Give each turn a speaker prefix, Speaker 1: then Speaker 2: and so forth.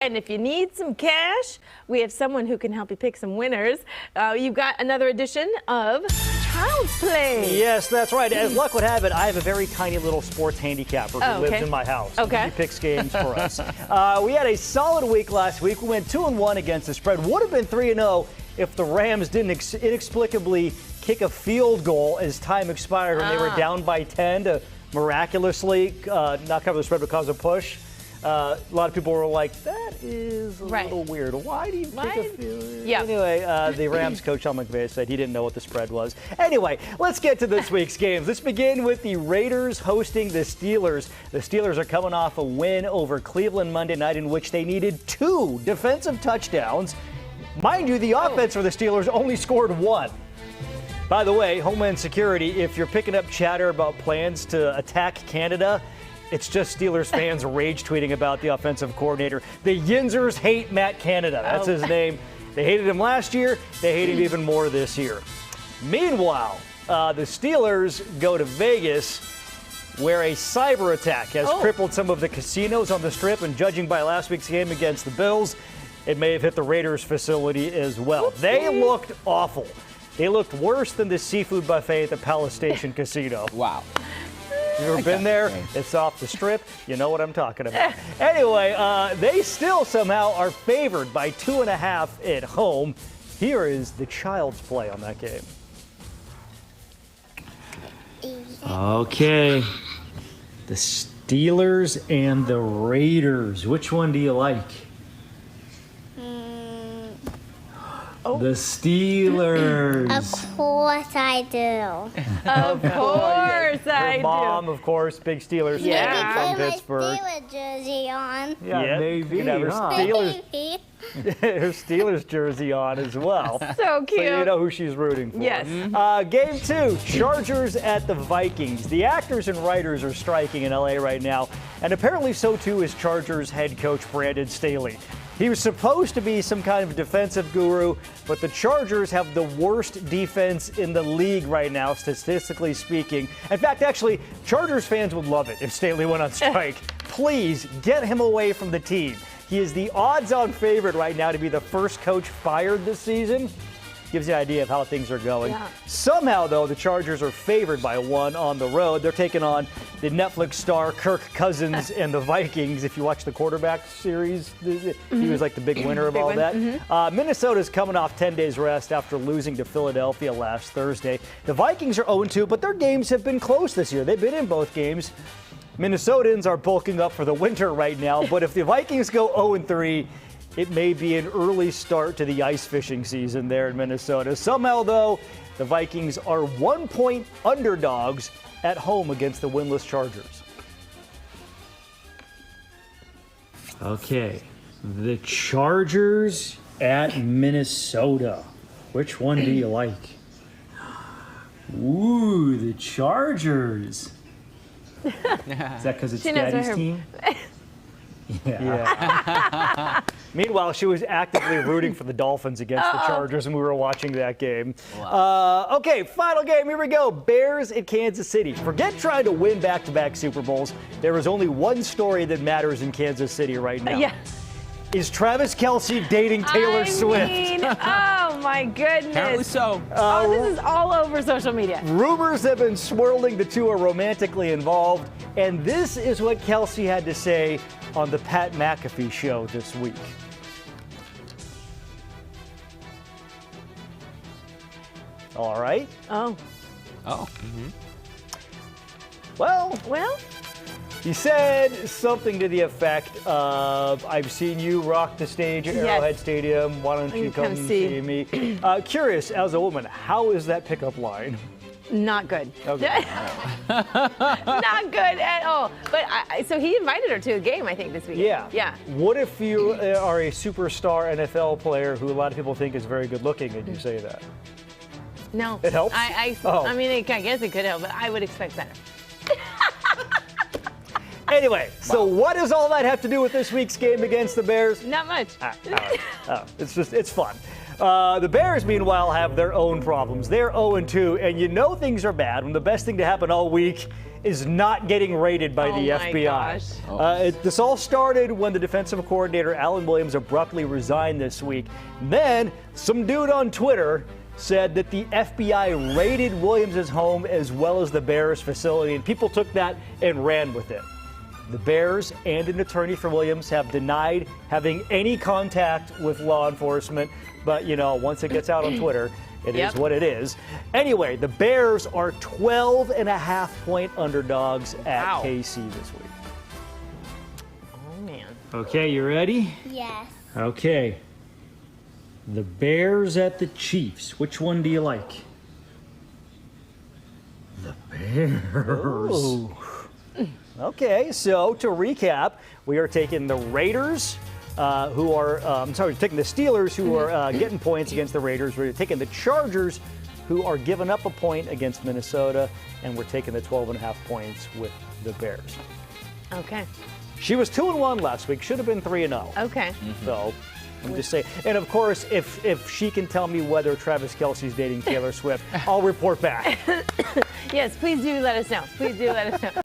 Speaker 1: And if you need some cash, we have someone who can help you pick some winners. You've got another edition of Child's Play.
Speaker 2: Yes, that's right. As luck would have it, I have a very tiny little sports handicapper who lives in my house.
Speaker 1: Okay.
Speaker 2: He picks games for us. We had a solid week last week. We went 2-1 against the spread. Would have been 3-0 if the Rams didn't inexplicably kick a field goal as time expired when they were down by 10 to miraculously not cover the spread because of push. A lot of people were like, that is a little weird. Why do you kick a field?
Speaker 1: Yeah.
Speaker 2: Anyway, the Rams coach, Sean McVay, said he didn't know what the spread was. Anyway, let's get to this week's games. Let's begin with the Raiders hosting the Steelers. The Steelers are coming off a win over Cleveland Monday night in which they needed 2 defensive touchdowns. Mind you, the offense for the Steelers only scored 1. By the way, Homeland Security, if you're picking up chatter about plans to attack Canada, it's just Steelers fans rage tweeting about the offensive coordinator. The Yinzers hate Matt Canada. That's his name. They hated him last year. They hate him even more this year. Meanwhile, the Steelers go to Vegas, where a cyber attack has crippled some of the casinos on the Strip, and judging by last week's game against the Bills, it may have hit the Raiders facility as well. They looked awful. They looked worse than the seafood buffet at the Palace Station Casino.
Speaker 3: Wow.
Speaker 2: You've ever been there? It's off the Strip. You know what I'm talking about. Anyway, they still somehow are favored by 2.5 at home. Here is the Child's Play on that game. Okay. The Steelers and the Raiders. Which one do you like? The Steelers.
Speaker 4: Of course I do.
Speaker 1: Of course I do.
Speaker 2: Mom, of course, big Steelers fan from
Speaker 4: Maybe
Speaker 2: Pittsburgh.
Speaker 4: put my Steelers jersey on.
Speaker 2: Yeah, maybe. You can have her Steelers jersey on as well.
Speaker 1: So cute.
Speaker 2: So you know who she's rooting for.
Speaker 1: Yes.
Speaker 2: Game 2, Chargers at the Vikings. The actors and writers are striking in LA right now, and apparently so too is Chargers head coach Brandon Staley. He was supposed to be some kind of defensive guru, but the Chargers have the worst defense in the league right now, statistically speaking. In fact, actually, Chargers fans would love it if Staley went on strike. Please get him away from the team. He is the odds-on favorite right now to be the first coach fired this season. Gives you an idea of how things are going.
Speaker 1: Yeah.
Speaker 2: Somehow, though, the Chargers are favored by 1 on the road. They're taking on the Netflix star Kirk Cousins and the Vikings. If you watch the quarterback series, he was like the big winner of all that. Minnesota's coming off 10 days rest after losing to Philadelphia last Thursday. The Vikings are 0-2, but their games have been close this year. They've been in both games. Minnesotans are bulking up for the winter right now, but if the Vikings go 0-3, it may be an early start to the ice fishing season there in Minnesota. Somehow, though, the Vikings are 1-point underdogs at home against the winless Chargers. Okay, the Chargers at Minnesota. Which one do you like? Ooh, the Chargers. Is that because it's Daddy's team? Yeah. Meanwhile, she was actively rooting for the Dolphins against the Chargers, and we were watching that game. Wow. Okay, final game. Here we go. Bears at Kansas City. Forget trying to win back-to-back Super Bowls. There is only one story that matters in Kansas City right now. Is Travis Kelce dating Taylor Swift?
Speaker 1: Oh my goodness.
Speaker 3: Apparently so.
Speaker 1: This is all over social media.
Speaker 2: Rumors have been swirling. The two are romantically involved. And this is what Kelce had to say on the Pat McAfee show this week. All right.
Speaker 1: Oh.
Speaker 2: Well, he said something to the effect of, I've seen you rock the stage at Arrowhead Stadium. Why don't you come see me? Curious, as a woman, how is that pickup line?
Speaker 1: Not good.
Speaker 2: Okay.
Speaker 1: Not good at all. But so he invited her to a game, I think, this weekend.
Speaker 2: Yeah. What if you are a superstar NFL player who a lot of people think is very good looking and you say that?
Speaker 1: No.
Speaker 2: It helps?
Speaker 1: I mean, I guess it could help, but I would expect better.
Speaker 2: Anyway, so what does all that have to do with this week's game against the Bears?
Speaker 1: Not much.
Speaker 2: It's fun. The Bears, meanwhile, have their own problems. They're 0-2, and you know things are bad when the best thing to happen all week is not getting rated by the
Speaker 1: Oh my
Speaker 2: FBI.
Speaker 1: gosh.
Speaker 2: This all started when the defensive coordinator Alan Williams abruptly resigned this week. Then some dude on Twitter said that the FBI raided Williams' home as well as the Bears facility, and people took that and ran with it. The Bears and an attorney for Williams have denied having any contact with law enforcement, but once it gets out on Twitter, it is what it is. Anyway, the Bears are 12.5-point underdogs at KC this week.
Speaker 1: Oh, man.
Speaker 2: Okay, you ready?
Speaker 4: Yes.
Speaker 2: Okay. The Bears at the Chiefs. Which one do you like? The Bears. Ooh. Okay, so to recap, we are taking the Raiders, we're taking the Steelers, who are getting points against the Raiders. We're taking the Chargers, who are giving up a point against Minnesota, and we're taking the 12.5 points with the Bears.
Speaker 1: Okay.
Speaker 2: She was 2-1 last week. Should have been 3-0.
Speaker 1: Okay.
Speaker 2: So I'm just saying. And of course, if she can tell me whether Travis Kelce's dating Taylor Swift, I'll report back.
Speaker 1: Yes, please do let us know. Please do let us know.